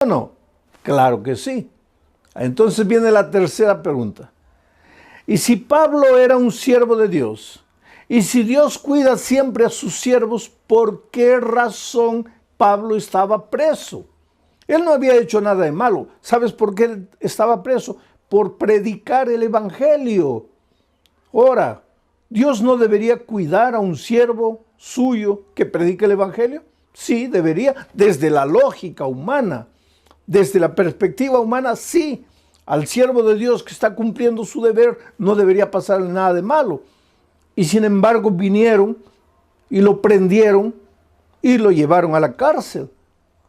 o no? Claro que sí. Entonces viene la tercera pregunta. Y si Pablo era un siervo de Dios, y si Dios cuida siempre a sus siervos, ¿por qué razón Pablo estaba preso? Él no había hecho nada de malo. ¿Sabes por qué él estaba preso? Por predicar el evangelio. Ahora, ¿Dios no debería cuidar a un siervo suyo que predique el evangelio? Sí, debería, desde la lógica humana, desde la perspectiva humana, sí. Al siervo de Dios que está cumpliendo su deber no debería pasarle nada de malo. Y sin embargo vinieron y lo prendieron y lo llevaron a la cárcel.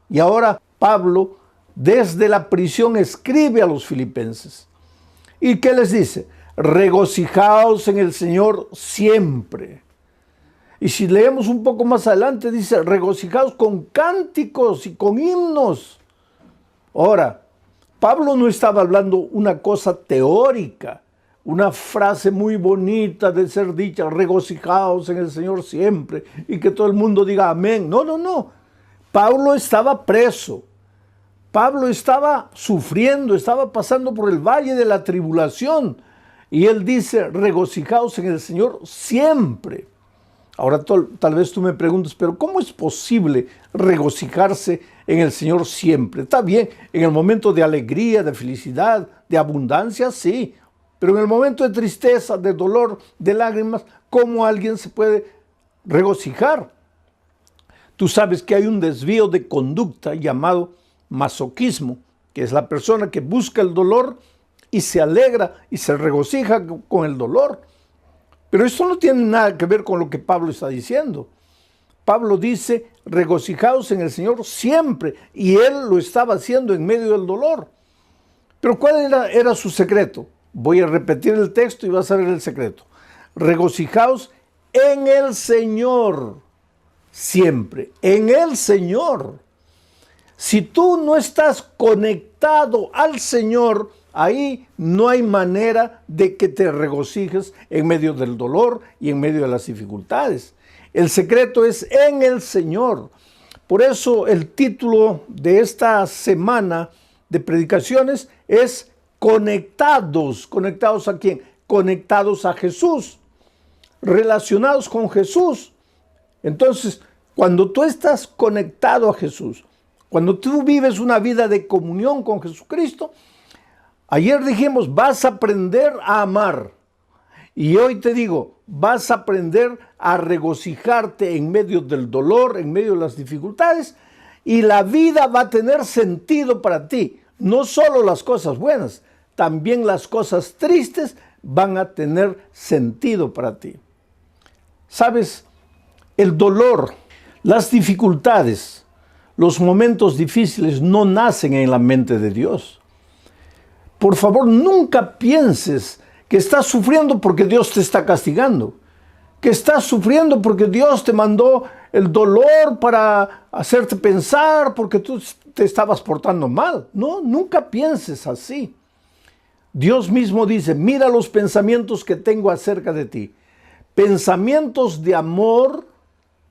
Y ahora Pablo desde la prisión escribe a los filipenses. ¿Y qué les dice? Regocijaos en el Señor siempre. Y si leemos un poco más adelante dice regocijaos con cánticos y con himnos. Ahora, Pablo no estaba hablando una cosa teórica, una frase muy bonita de ser dicha, regocijaos en el Señor siempre, y que todo el mundo diga amén. No, no, no. Pablo estaba preso. Pablo estaba sufriendo, estaba pasando por el valle de la tribulación. Y él dice, regocijaos en el Señor siempre. Ahora tal vez tú me preguntes, pero ¿cómo es posible regocijarse en el Señor siempre? Está bien, en el momento de alegría, de felicidad, de abundancia, sí. Pero en el momento de tristeza, de dolor, de lágrimas, ¿cómo alguien se puede regocijar? Tú sabes que hay un desvío de conducta llamado masoquismo, que es la persona que busca el dolor y se alegra y se regocija con el dolor. Pero esto no tiene nada que ver con lo que Pablo está diciendo. Pablo dice, regocijaos en el Señor siempre, y él lo estaba haciendo en medio del dolor. Pero ¿cuál era su secreto? Voy a repetir el texto y vas a ver el secreto. Regocijaos en el Señor siempre, en el Señor. Si tú no estás conectado al Señor, ahí no hay manera de que te regocijes en medio del dolor y en medio de las dificultades. El secreto es en el Señor. Por eso el título de esta semana de predicaciones es Conectados. ¿Conectados a quién? Conectados a Jesús, relacionados con Jesús. Entonces, cuando tú estás conectado a Jesús, cuando tú vives una vida de comunión con Jesucristo, ayer dijimos, vas a aprender a amar. Y hoy te digo, vas a aprender a regocijarte en medio del dolor, en medio de las dificultades, y la vida va a tener sentido para ti. No solo las cosas buenas, también las cosas tristes van a tener sentido para ti. ¿Sabes? El dolor, las dificultades, los momentos difíciles no nacen en la mente de Dios. Por favor, nunca pienses que estás sufriendo porque Dios te está castigando, que estás sufriendo porque Dios te mandó el dolor para hacerte pensar porque tú te estabas portando mal. No, nunca pienses así. Dios mismo dice, mira los pensamientos que tengo acerca de ti. Pensamientos de amor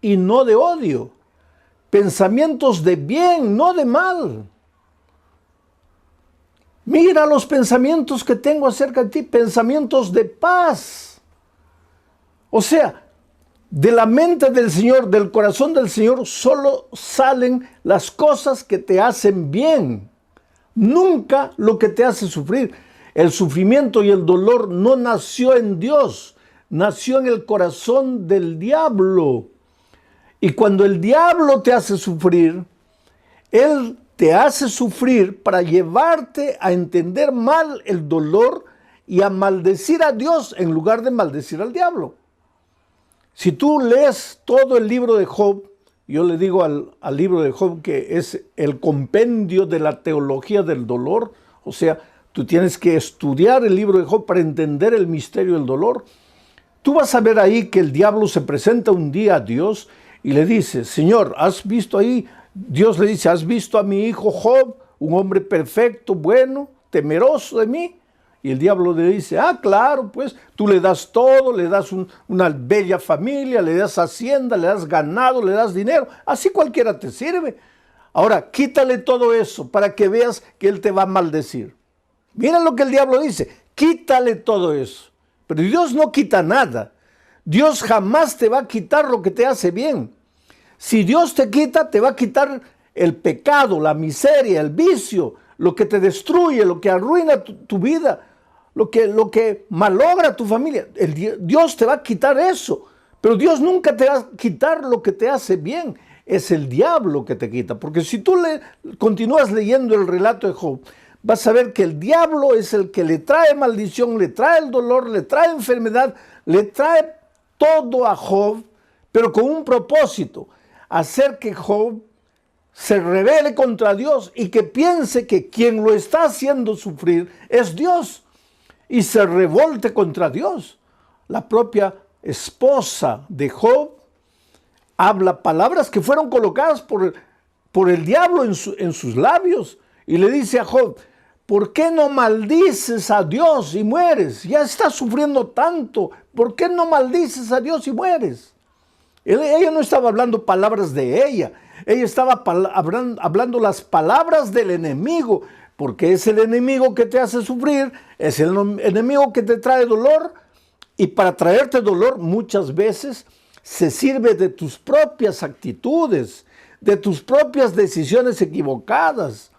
y no de odio. Pensamientos de bien, no de mal. Mira los pensamientos que tengo acerca de ti, pensamientos de paz. O sea, de la mente del Señor, del corazón del Señor, solo salen las cosas que te hacen bien. Nunca lo que te hace sufrir. El sufrimiento y el dolor no nació en Dios, nació en el corazón del diablo. Y cuando el diablo te hace sufrir, él te hace sufrir para llevarte a entender mal el dolor y a maldecir a Dios en lugar de maldecir al diablo. Si tú lees todo el libro de Job, yo le digo al libro de Job que es el compendio de la teología del dolor, o sea, tú tienes que estudiar el libro de Job para entender el misterio del dolor. Tú vas a ver ahí que el diablo se presenta un día a Dios y le dice, Señor, ¿has visto ahí? Dios le dice, ¿has visto a mi hijo Job, un hombre perfecto, bueno, temeroso de mí? Y el diablo le dice, claro, pues tú le das todo, le das una bella familia, le das hacienda, le das ganado, le das dinero, así cualquiera te sirve. Ahora, quítale todo eso para que veas que él te va a maldecir. Mira lo que el diablo dice, quítale todo eso. Pero Dios no quita nada. Dios jamás te va a quitar lo que te hace bien. Si Dios te quita, te va a quitar el pecado, la miseria, el vicio, lo que te destruye, lo que arruina tu vida, lo que malogra tu familia. Dios te va a quitar eso. Pero Dios nunca te va a quitar lo que te hace bien. Es el diablo que te quita. Porque si tú continúas leyendo el relato de Job, vas a ver que el diablo es el que le trae maldición, le trae el dolor, le trae enfermedad, le trae todo a Job, pero con un propósito: hacer que Job se rebele contra Dios y que piense que quien lo está haciendo sufrir es Dios y se revolte contra Dios. La propia esposa de Job habla palabras que fueron colocadas por el diablo en sus labios y le dice a Job: ¿por qué no maldices a Dios y mueres? Ya estás sufriendo tanto, ¿por qué no maldices a Dios y mueres? Ella no estaba hablando palabras de ella estaba hablando las palabras del enemigo, porque es el enemigo que te hace sufrir, es el enemigo que te trae dolor, y para traerte dolor muchas veces se sirve de tus propias actitudes, de tus propias decisiones equivocadas.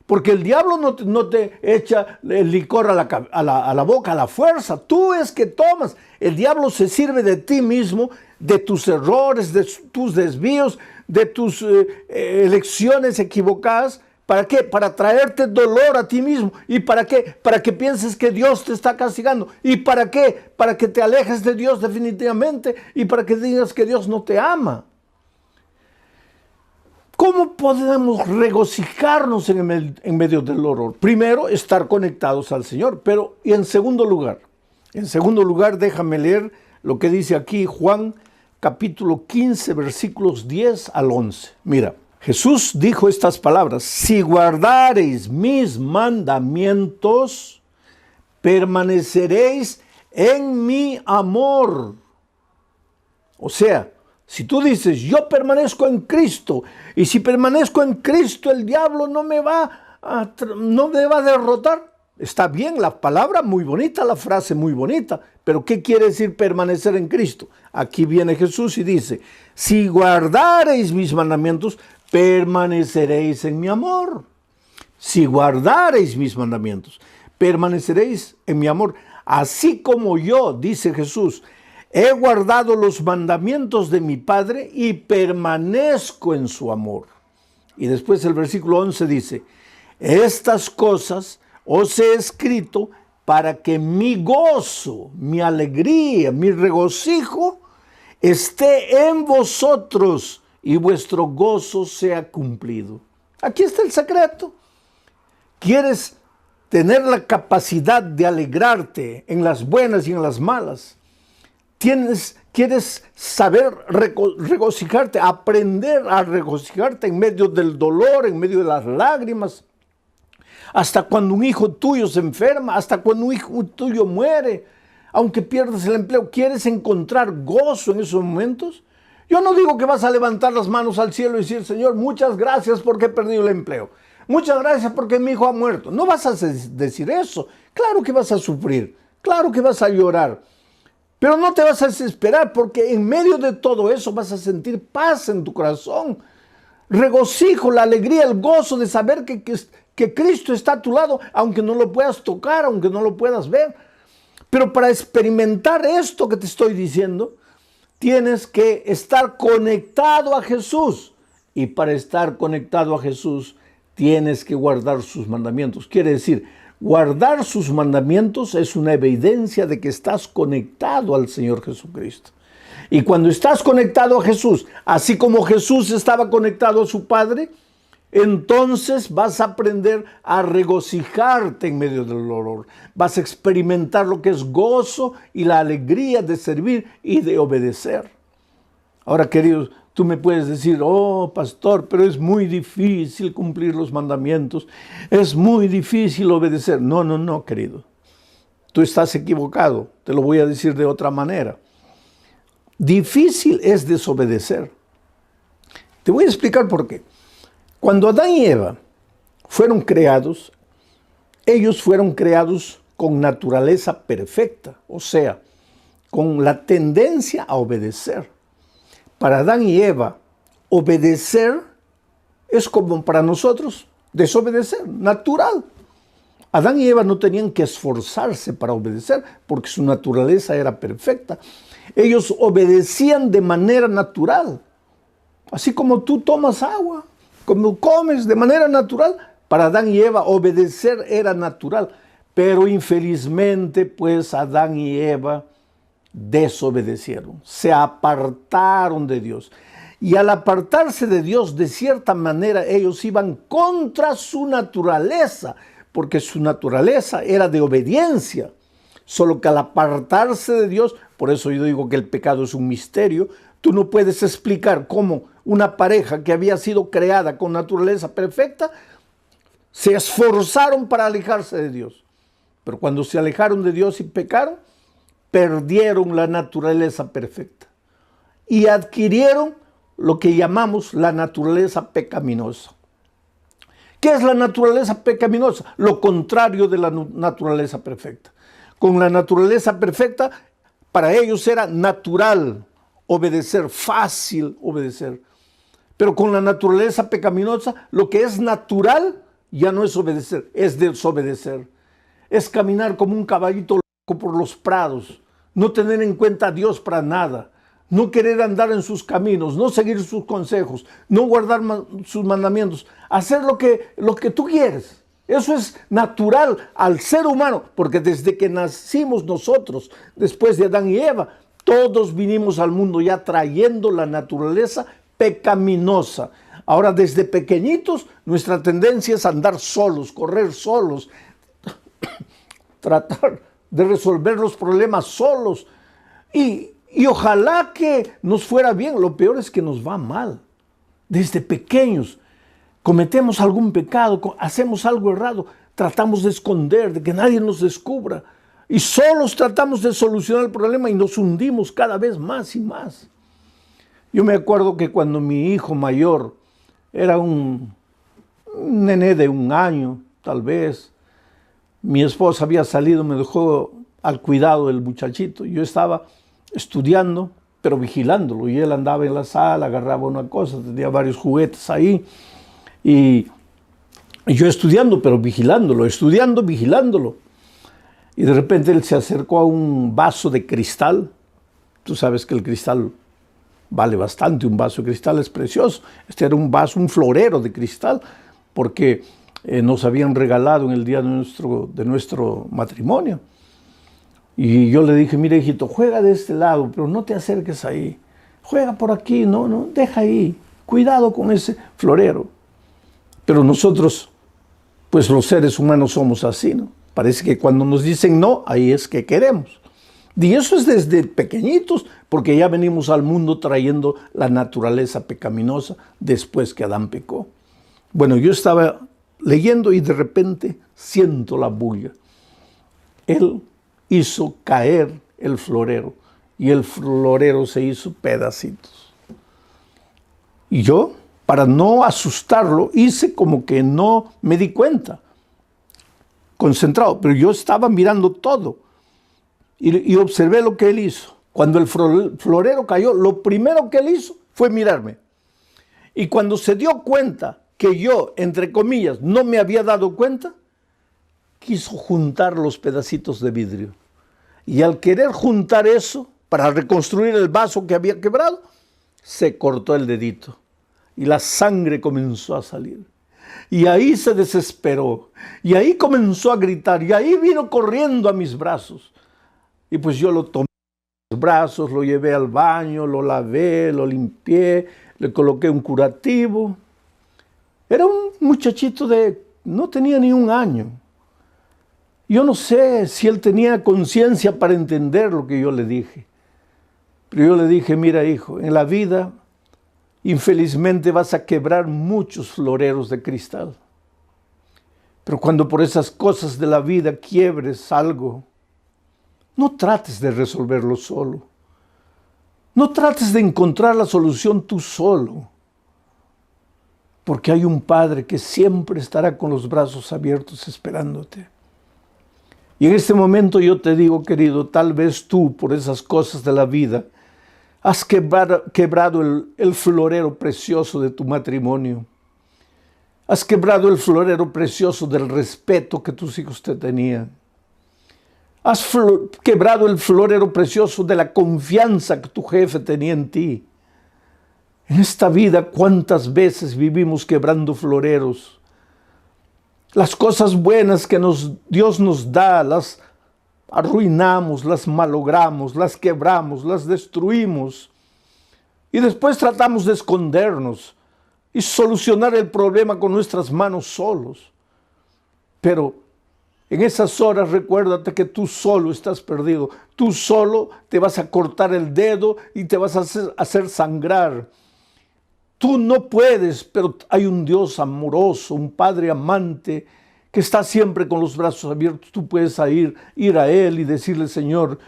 Porque el diablo no te echa el licor a la boca, a la fuerza. Tú es que tomas. El diablo se sirve de ti mismo, de tus errores, de tus desvíos, de tus elecciones equivocadas. ¿Para qué? Para traerte dolor a ti mismo. ¿Y para qué? Para que pienses que Dios te está castigando. ¿Y para qué? Para que te alejes de Dios definitivamente y para que digas que Dios no te ama. ¿Cómo podemos regocijarnos en medio del dolor? Primero, estar conectados al Señor. Pero, y en segundo lugar, déjame leer lo que dice aquí Juan capítulo 15, versículos 10 al 11. Mira, Jesús dijo estas palabras: si guardareis mis mandamientos, permaneceréis en mi amor. O sea, si tú dices, yo permanezco en Cristo, y si permanezco en Cristo, el diablo no me va a derrotar. Está bien la palabra, muy bonita, la frase muy bonita, pero ¿qué quiere decir permanecer en Cristo? Aquí viene Jesús y dice: si guardareis mis mandamientos, permaneceréis en mi amor. Si guardareis mis mandamientos, permaneceréis en mi amor. Así como yo, dice Jesús, he guardado los mandamientos de mi Padre y permanezco en su amor. Y después el versículo 11 dice: estas cosas os he escrito para que mi gozo, mi alegría, mi regocijo esté en vosotros y vuestro gozo sea cumplido. Aquí está el secreto. ¿Quieres tener la capacidad de alegrarte en las buenas y en las malas? ¿Quieres saber regocijarte, aprender a regocijarte en medio del dolor, en medio de las lágrimas? Hasta cuando un hijo tuyo se enferma, hasta cuando un hijo tuyo muere, aunque pierdas el empleo, ¿quieres encontrar gozo en esos momentos? Yo no digo que vas a levantar las manos al cielo y decir: Señor, muchas gracias porque he perdido el empleo. Muchas gracias porque mi hijo ha muerto. No vas a decir eso. Claro que vas a sufrir, claro que vas a llorar. Pero no te vas a desesperar, porque en medio de todo eso vas a sentir paz en tu corazón, regocijo, la alegría, el gozo de saber que Cristo está a tu lado, aunque no lo puedas tocar, aunque no lo puedas ver. Pero para experimentar esto que te estoy diciendo, tienes que estar conectado a Jesús. Y para estar conectado a Jesús, tienes que guardar sus mandamientos. Quiere decir, guardar sus mandamientos es una evidencia de que estás conectado al Señor Jesucristo. Y cuando estás conectado a Jesús, así como Jesús estaba conectado a su Padre, entonces vas a aprender a regocijarte en medio del dolor. Vas a experimentar lo que es gozo y la alegría de servir y de obedecer. Ahora, queridos, tú me puedes decir: oh, pastor, pero es muy difícil cumplir los mandamientos. Es muy difícil obedecer. No, querido. Tú estás equivocado. Te lo voy a decir de otra manera. Difícil es desobedecer. Te voy a explicar por qué. Cuando Adán y Eva fueron creados, ellos fueron creados con naturaleza perfecta, o sea, con la tendencia a obedecer. Para Adán y Eva, obedecer es como para nosotros desobedecer, natural. Adán y Eva no tenían que esforzarse para obedecer porque su naturaleza era perfecta. Ellos obedecían de manera natural. Así como tú tomas agua, como comes de manera natural, para Adán y Eva obedecer era natural. Pero infelizmente, pues Adán y Eva desobedecieron, se apartaron de Dios. Y al apartarse de Dios, de cierta manera, ellos iban contra su naturaleza, porque su naturaleza era de obediencia. Solo que al apartarse de Dios, por eso yo digo que el pecado es un misterio, tú no puedes explicar cómo una pareja que había sido creada con naturaleza perfecta, se esforzaron para alejarse de Dios. Pero cuando se alejaron de Dios y pecaron, perdieron la naturaleza perfecta y adquirieron lo que llamamos la naturaleza pecaminosa. ¿Qué es la naturaleza pecaminosa? Lo contrario de la naturaleza perfecta. Con la naturaleza perfecta, para ellos era natural obedecer, fácil obedecer. Pero con la naturaleza pecaminosa, lo que es natural ya no es obedecer, es desobedecer. Es caminar como un caballito loco por los prados, no tener en cuenta a Dios para nada, no querer andar en sus caminos, no seguir sus consejos, no guardar sus mandamientos, hacer lo que tú quieres. Eso es natural al ser humano, porque desde que nacimos nosotros, después de Adán y Eva, todos vinimos al mundo ya trayendo la naturaleza pecaminosa. Ahora, desde pequeñitos, nuestra tendencia es andar solos, correr solos, tratar de resolver los problemas solos. Y ojalá que nos fuera bien. Lo peor es que nos va mal. Desde pequeños cometemos algún pecado, hacemos algo errado, tratamos de esconder, de que nadie nos descubra. Y solos tratamos de solucionar el problema y nos hundimos cada vez más y más. Yo me acuerdo que cuando mi hijo mayor era un nené de 1 año, tal vez, mi esposa había salido, me dejó al cuidado del muchachito. Yo estaba estudiando, pero vigilándolo. Y él andaba en la sala, agarraba una cosa, tenía varios juguetes ahí. Y yo estudiando, pero vigilándolo, estudiando, vigilándolo. Y de repente él se acercó a un vaso de cristal. Tú sabes que el cristal vale bastante, un vaso de cristal es precioso. Este era un vaso, un florero de cristal, porque nos habían regalado en el día de nuestro matrimonio. Y yo le dije, mira hijito, juega de este lado, pero no te acerques ahí. Juega por aquí, no, deja ahí. Cuidado con ese florero. Pero nosotros, pues los seres humanos somos así, ¿no? Parece que cuando nos dicen no, ahí es que queremos. Y eso es desde pequeñitos, porque ya venimos al mundo trayendo la naturaleza pecaminosa después que Adán pecó. Bueno, yo estaba leyendo y de repente siento la bulla. Él hizo caer el florero y el florero se hizo pedacitos. Y yo, para no asustarlo, hice como que no me di cuenta, concentrado, pero yo estaba mirando todo y observé lo que él hizo. Cuando el florero cayó, lo primero que él hizo fue mirarme. Y cuando se dio cuenta que yo, entre comillas, no me había dado cuenta, quiso juntar los pedacitos de vidrio. Y al querer juntar eso, para reconstruir el vaso que había quebrado, se cortó el dedito. Y la sangre comenzó a salir. Y ahí se desesperó. Y ahí comenzó a gritar. Y ahí vino corriendo a mis brazos. Y pues yo lo tomé en mis brazos, lo llevé al baño, lo lavé, lo limpié, le coloqué un curativo. Era un muchachito no tenía ni 1 año. Yo no sé si él tenía conciencia para entender lo que yo le dije. Pero yo le dije, mira hijo, en la vida infelizmente vas a quebrar muchos floreros de cristal. Pero cuando por esas cosas de la vida quiebres algo, no trates de resolverlo solo. No trates de encontrar la solución tú solo. porque hay un Padre que siempre estará con los brazos abiertos esperándote. Y en este momento yo te digo, querido, tal vez tú, por esas cosas de la vida, has quebrado el florero precioso de tu matrimonio. Has quebrado el florero precioso del respeto que tus hijos te tenían. Has quebrado el florero precioso de la confianza que tu jefe tenía en ti. En esta vida, ¿cuántas veces vivimos quebrando floreros? Las cosas buenas que Dios nos da, las arruinamos, las malogramos, las quebramos, las destruimos. Y después tratamos de escondernos y solucionar el problema con nuestras manos solos. Pero en esas horas recuérdate que tú solo estás perdido. Tú solo te vas a cortar el dedo y te vas a hacer sangrar. Tú no puedes, pero hay un Dios amoroso, un Padre amante que está siempre con los brazos abiertos. Tú puedes ir a Él y decirle, Señor,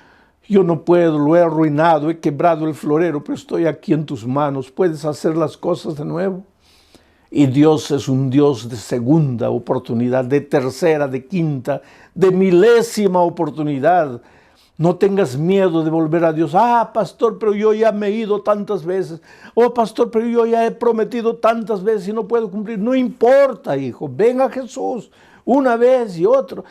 yo no puedo, lo he arruinado, he quebrado el florero, pero estoy aquí en tus manos. ¿Puedes hacer las cosas de nuevo? Y Dios es un Dios de segunda oportunidad, de tercera, de quinta, de milésima oportunidad. No tengas miedo de volver a Dios. Pastor, pero yo ya me he ido tantas veces. Pastor, pero yo ya he prometido tantas veces y no puedo cumplir. No importa, hijo. Ven a Jesús una vez y otra.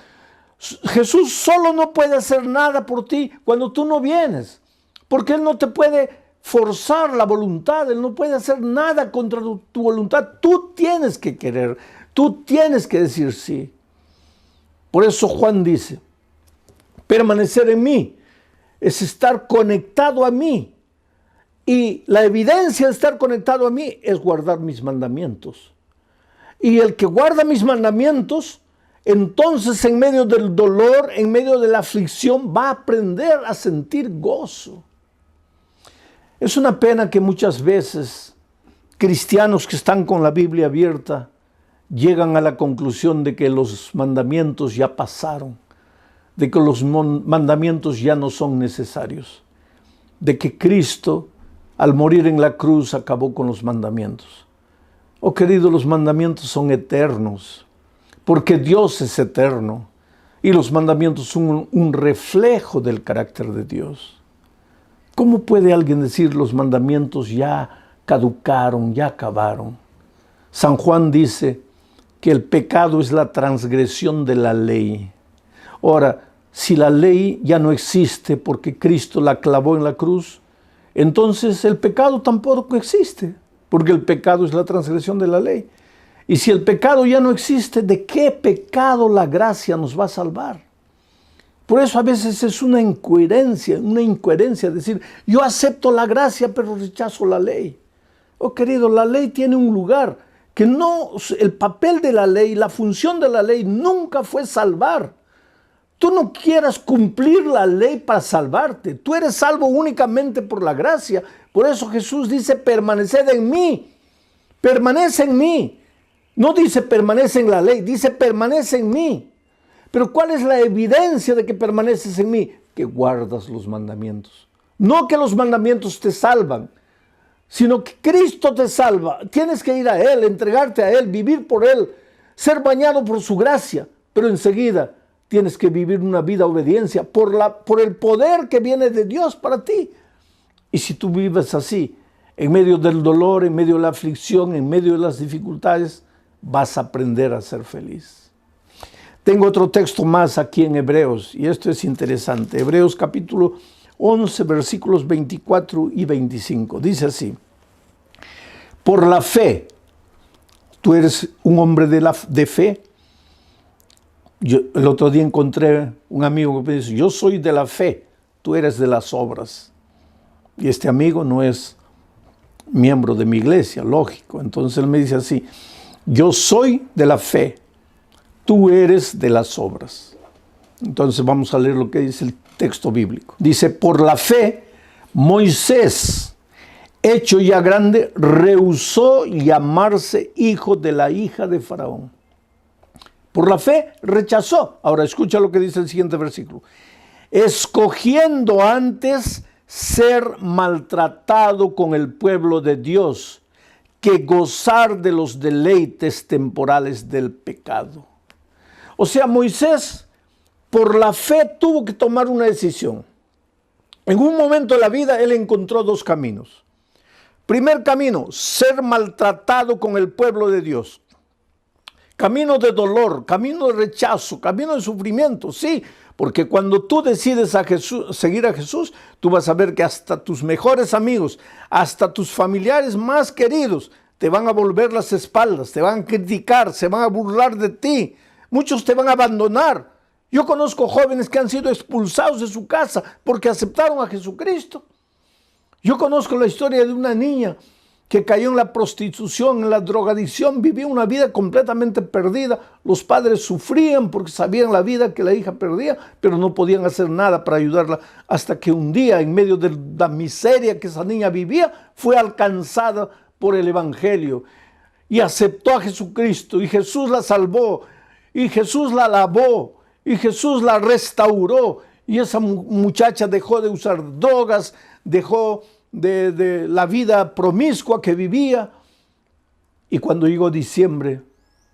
Jesús solo no puede hacer nada por ti cuando tú no vienes. Porque Él no te puede forzar la voluntad. Él no puede hacer nada contra tu voluntad. Tú tienes que querer. Tú tienes que decir sí. Por eso Juan dice, permanecer en mí es estar conectado a mí. Y la evidencia de estar conectado a mí es guardar mis mandamientos. Y el que guarda mis mandamientos, entonces en medio del dolor, en medio de la aflicción, va a aprender a sentir gozo. Es una pena que muchas veces cristianos que están con la Biblia abierta llegan a la conclusión de que los mandamientos ya pasaron, de que los mandamientos ya no son necesarios, de que Cristo, al morir en la cruz, acabó con los mandamientos. Oh querido, los mandamientos son eternos, porque Dios es eterno, y los mandamientos son un reflejo del carácter de Dios. ¿Cómo puede alguien decir los mandamientos ya caducaron, ya acabaron? San Juan dice que el pecado es la transgresión de la ley. Ahora, si la ley ya no existe porque Cristo la clavó en la cruz, entonces el pecado tampoco existe, porque el pecado es la transgresión de la ley. Y si el pecado ya no existe, ¿de qué pecado la gracia nos va a salvar? Por eso a veces es una incoherencia decir, yo acepto la gracia pero rechazo la ley. Oh querido, la ley tiene un lugar que no, el papel de la ley, la función de la ley nunca fue salvar. Tú no quieras cumplir la ley para salvarte. Tú eres salvo únicamente por la gracia. Por eso Jesús dice, permaneced en mí. Permanece en mí. No dice permanece en la ley, dice permanece en mí. Pero ¿cuál es la evidencia de que permaneces en mí? Que guardas los mandamientos. No que los mandamientos te salvan, sino que Cristo te salva. Tienes que ir a Él, entregarte a Él, vivir por Él, ser bañado por su gracia. Pero enseguida tienes que vivir una vida de obediencia por el poder que viene de Dios para ti. Y si tú vives así, en medio del dolor, en medio de la aflicción, en medio de las dificultades, vas a aprender a ser feliz. Tengo otro texto más aquí en Hebreos, y esto es interesante. Hebreos capítulo 11, versículos 24 y 25. Dice así, por la fe, tú eres un hombre de fe. El otro día encontré un amigo que me dice, yo soy de la fe, tú eres de las obras. Y este amigo no es miembro de mi iglesia, lógico. Entonces él me dice así, yo soy de la fe, tú eres de las obras. Entonces vamos a leer lo que dice el texto bíblico. Dice, por la fe, Moisés, hecho ya grande, rehusó llamarse hijo de la hija de Faraón. Por la fe rechazó. Ahora escucha lo que dice el siguiente versículo. Escogiendo antes ser maltratado con el pueblo de Dios que gozar de los deleites temporales del pecado. O sea, Moisés, por la fe, tuvo que tomar una decisión. En un momento de la vida, él encontró dos caminos. Primer camino, ser maltratado con el pueblo de Dios. Camino de dolor, camino de rechazo, camino de sufrimiento, sí. Porque cuando tú decides seguir a Jesús, tú vas a ver que hasta tus mejores amigos, hasta tus familiares más queridos, te van a volver las espaldas, te van a criticar, se van a burlar de ti. Muchos te van a abandonar. Yo conozco jóvenes que han sido expulsados de su casa porque aceptaron a Jesucristo. Yo conozco la historia de una niña que cayó en la prostitución, en la drogadicción, vivía una vida completamente perdida. Los padres sufrían porque sabían la vida que la hija perdía, pero no podían hacer nada para ayudarla. Hasta que un día, en medio de la miseria que esa niña vivía, fue alcanzada por el Evangelio y aceptó a Jesucristo. Y Jesús la salvó, y Jesús la lavó, y Jesús la restauró. Y esa muchacha dejó de usar drogas, dejó de la vida promiscua que vivía, y cuando llegó diciembre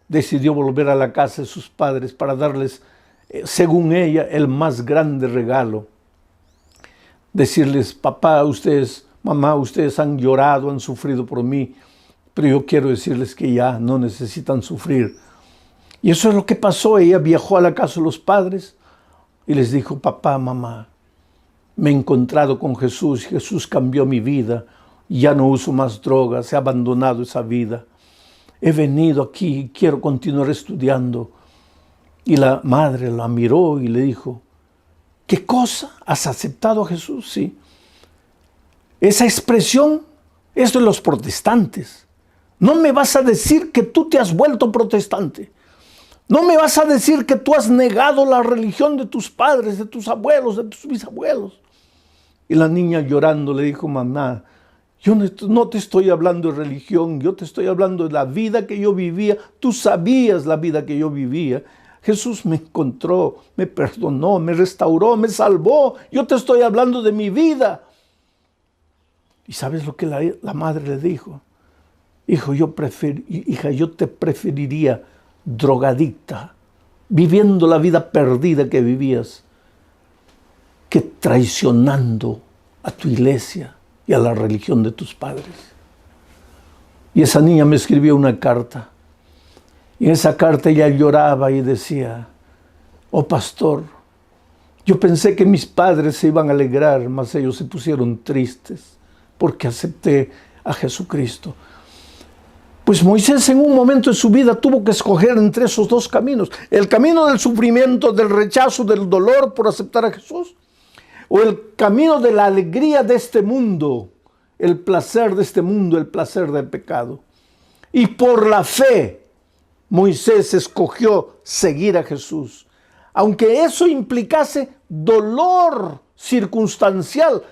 decidió volver a la casa de sus padres para darles, según ella, el más grande regalo. Decirles: papá, ustedes, mamá, ustedes han llorado, han sufrido por mí, pero yo quiero decirles que ya no necesitan sufrir. Y eso es lo que pasó. Ella viajó a la casa de los padres y les dijo: papá, mamá, me he encontrado con Jesús, Jesús cambió mi vida, ya no uso más drogas, he abandonado esa vida. He venido aquí y quiero continuar estudiando. Y la madre la miró y le dijo: ¿qué cosa? ¿Has aceptado a Jesús? Sí. Esa expresión es de los protestantes. No me vas a decir que tú te has vuelto protestante. No me vas a decir que tú has negado la religión de tus padres, de tus abuelos, de tus bisabuelos. Y la niña llorando le dijo: mamá, yo no te estoy hablando de religión, yo te estoy hablando de la vida que yo vivía. Tú sabías la vida que yo vivía. Jesús me encontró, me perdonó, me restauró, me salvó. Yo te estoy hablando de mi vida. ¿Y sabes lo que la madre le dijo? Hija, yo te preferiría drogadicta, viviendo la vida perdida que vivías, que traicionando a tu iglesia y a la religión de tus padres. Y esa niña me escribió una carta. Y en esa carta ella lloraba y decía: oh pastor, yo pensé que mis padres se iban a alegrar, mas ellos se pusieron tristes porque acepté a Jesucristo. Pues Moisés en un momento de su vida tuvo que escoger entre esos dos caminos: el camino del sufrimiento, del rechazo, del dolor por aceptar a Jesús, o el camino de la alegría de este mundo, el placer de este mundo, el placer del pecado. Y por la fe, Moisés escogió seguir a Jesús, aunque eso implicase dolor circunstancial,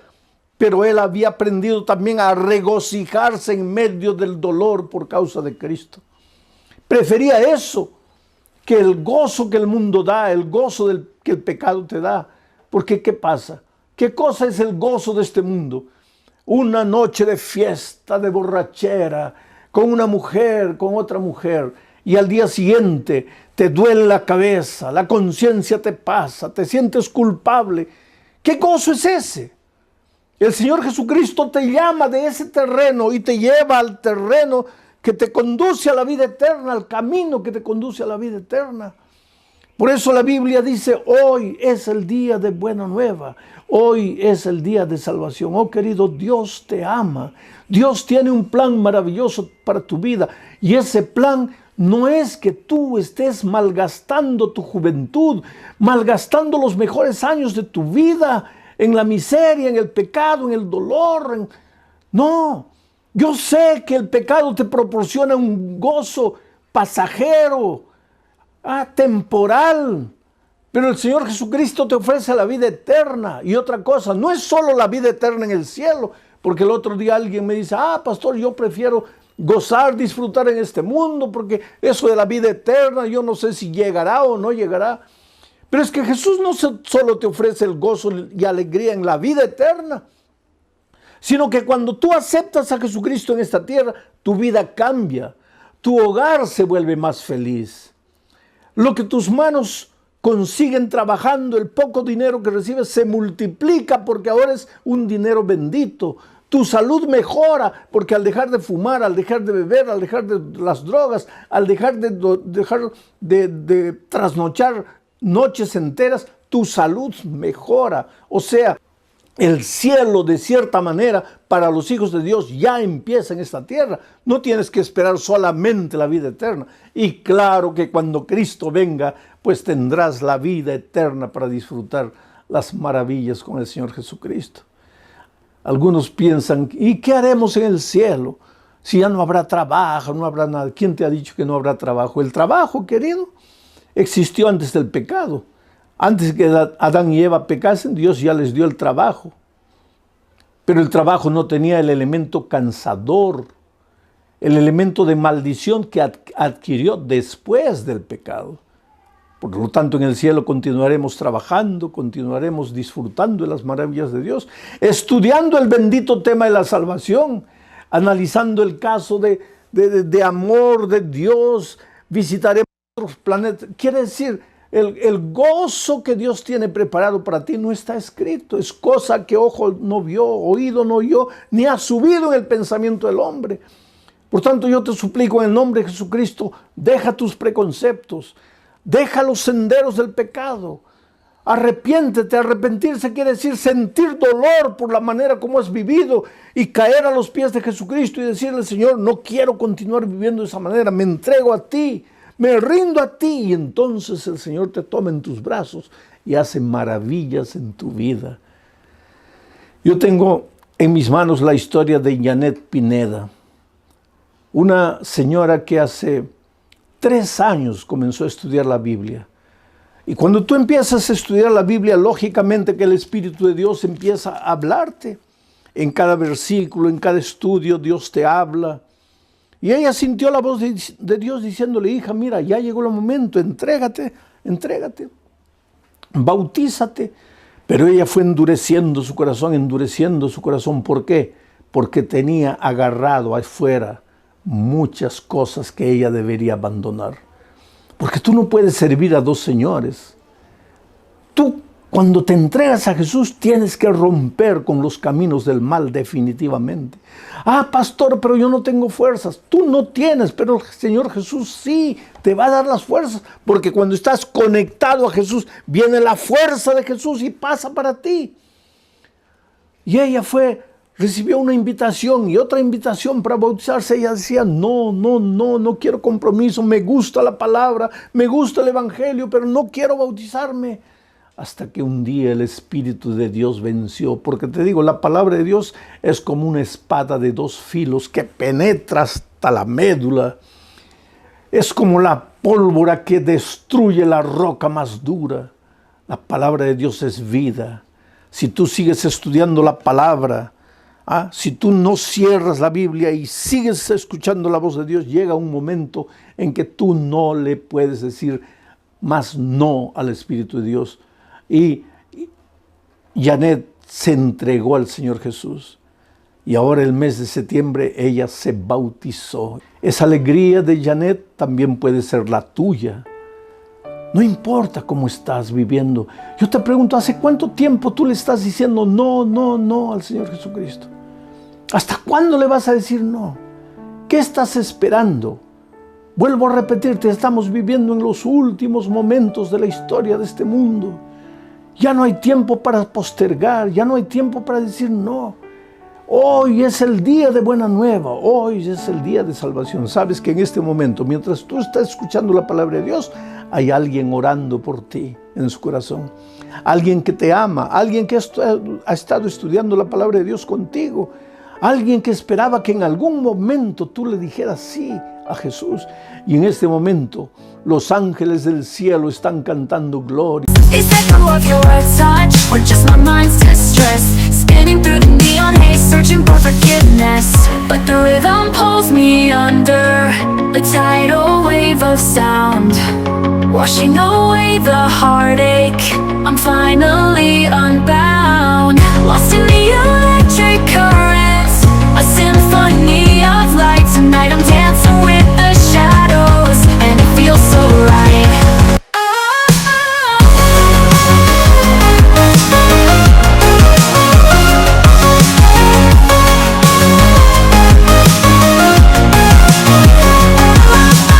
pero él había aprendido también a regocijarse en medio del dolor por causa de Cristo. Prefería eso que el gozo que el mundo da, el gozo que el pecado te da. Porque ¿qué pasa? ¿Qué cosa es el gozo de este mundo? Una noche de fiesta, de borrachera, con una mujer, con otra mujer, y al día siguiente te duele la cabeza, la conciencia te pasa, te sientes culpable. ¿Qué gozo es ese? El Señor Jesucristo te llama de ese terreno y te lleva al terreno que te conduce a la vida eterna, al camino que te conduce a la vida eterna. Por eso la Biblia dice: hoy es el día de buena nueva, hoy es el día de salvación. Oh querido, Dios te ama. Dios tiene un plan maravilloso para tu vida, y ese plan no es que tú estés malgastando tu juventud, malgastando los mejores años de tu vida en la miseria, en el pecado, en el dolor. No, yo sé que el pecado te proporciona un gozo pasajero, temporal, pero el Señor Jesucristo te ofrece la vida eterna. Y otra cosa, no es solo la vida eterna en el cielo, porque el otro día alguien me dice: pastor, yo prefiero gozar, disfrutar en este mundo, porque eso de la vida eterna, yo no sé si llegará o no llegará. Pero es que Jesús no solo te ofrece el gozo y alegría en la vida eterna, sino que cuando tú aceptas a Jesucristo en esta tierra, tu vida cambia, tu hogar se vuelve más feliz. Lo que tus manos consiguen trabajando, el poco dinero que recibes se multiplica porque ahora es un dinero bendito. Tu salud mejora porque al dejar de fumar, al dejar de beber, al dejar de las drogas, al dejar de trasnochar noches enteras, tu salud mejora. O sea, el cielo de cierta manera para los hijos de Dios ya empieza en esta tierra. No tienes que esperar solamente la vida eterna. Y claro que cuando Cristo venga, pues tendrás la vida eterna para disfrutar las maravillas con el Señor Jesucristo. Algunos piensan, ¿y qué haremos en el cielo? Si ya no habrá trabajo, no habrá nada. ¿Quién te ha dicho que no habrá trabajo? El trabajo, querido, existió antes del pecado. Antes que Adán y Eva pecasen, Dios ya les dio el trabajo. Pero el trabajo no tenía el elemento cansador, el elemento de maldición que adquirió después del pecado. Por lo tanto, en el cielo continuaremos trabajando, continuaremos disfrutando de las maravillas de Dios, estudiando el bendito tema de la salvación, analizando el caso de amor de Dios, visitaremos otros planetas. Quiere decir, el gozo que Dios tiene preparado para ti no está escrito, es cosa que ojo no vio, oído no oyó, ni ha subido en el pensamiento del hombre. Por tanto, yo te suplico en el nombre de Jesucristo, deja tus preconceptos, deja los senderos del pecado, arrepiéntete. Arrepentirse quiere decir sentir dolor por la manera como has vivido y caer a los pies de Jesucristo y decirle, Señor, no quiero continuar viviendo de esa manera, me entrego a ti, me rindo a ti. Y entonces el Señor te toma en tus brazos y hace maravillas en tu vida. Yo tengo en mis manos la historia de Janet Pineda, una señora que hace 3 años comenzó a estudiar la Biblia. Y cuando tú empiezas a estudiar la Biblia, lógicamente que el Espíritu de Dios empieza a hablarte. En cada versículo, en cada estudio, Dios te habla. Y ella sintió la voz de Dios diciéndole, hija, mira, ya llegó el momento, entrégate, bautízate. Pero ella fue endureciendo su corazón. ¿Por qué? Porque tenía agarrado afuera muchas cosas que ella debería abandonar. Porque tú no puedes servir a 2 señores. Tú, cuando te entregas a Jesús, tienes que romper con los caminos del mal definitivamente. Ah, pastor, pero yo no tengo fuerzas. Tú no tienes, pero el Señor Jesús sí te va a dar las fuerzas. Porque cuando estás conectado a Jesús, viene la fuerza de Jesús y pasa para ti. Y ella recibió una invitación y otra invitación para bautizarse. Ella decía, no quiero compromiso, me gusta la palabra, me gusta el evangelio, pero no quiero bautizarme. Hasta que un día el Espíritu de Dios venció, porque te digo, la palabra de Dios es como una espada de 2 filos que penetra hasta la médula. Es como la pólvora que destruye la roca más dura. La palabra de Dios es vida. Si tú sigues estudiando la palabra, si tú no cierras la Biblia y sigues escuchando la voz de Dios, llega un momento en que tú no le puedes decir más no al Espíritu de Dios. Y Janet se entregó al Señor Jesús. Y ahora el mes de septiembre ella se bautizó. Esa alegría de Janet también puede ser la tuya. No importa cómo estás viviendo. Yo te pregunto, ¿hace cuánto tiempo tú le estás diciendo no al Señor Jesucristo? ¿Hasta cuándo le vas a decir no? ¿Qué estás esperando? Vuelvo a repetirte, estamos viviendo en los últimos momentos de la historia de este mundo. Ya no hay tiempo para postergar, ya no hay tiempo para decir no. Hoy es el día de buena nueva, hoy es el día de salvación. Sabes que en este momento, mientras tú estás escuchando la palabra de Dios, hay alguien orando por ti en su corazón. Alguien que te ama, alguien que ha estado estudiando la palabra de Dios contigo. Alguien que esperaba que en algún momento tú le dijeras sí a Jesús. Y en este momento, los ángeles del cielo están cantando gloria. Spinning through the neon haze, searching for forgiveness. But the rhythm pulls me under a tidal wave of sound, washing away the heartache. I'm finally unbound, lost in the electric current. Tonight I'm dancing with the shadows, and it feels so right.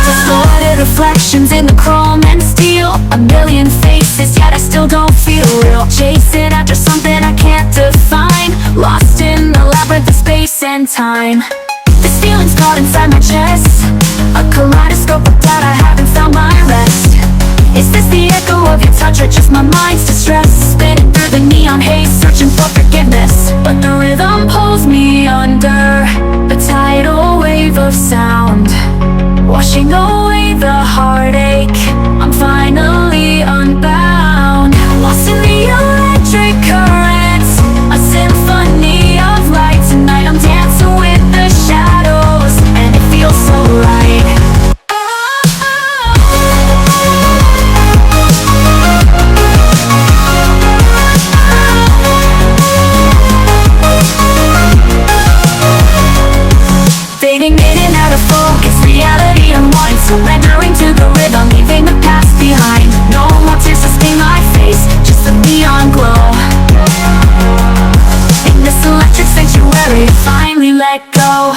Distorted reflections in the chrome and steel, a million faces, yet I still don't feel real. Chasing after something I can't define, lost in the labyrinth of space and time. This feeling's caught inside my chest, a kaleidoscope of doubt, I haven't found my rest. Is this the echo of your touch or just my mind's distress? Spinning through the neon haze, searching for forgiveness, but the rhythm pulls me under, a tidal wave of sound, washing away the heartache. I'm finally unbound, lost in the electric currents, a symphony of light. Tonight I'm dancing with the shadows, and it feels so right. Fading in and out of focus, reality unwinds, surrendering to the rhythm, leaving the past behind. No more tears to stain my face, just a neon glow. In this electric sanctuary, finally let go.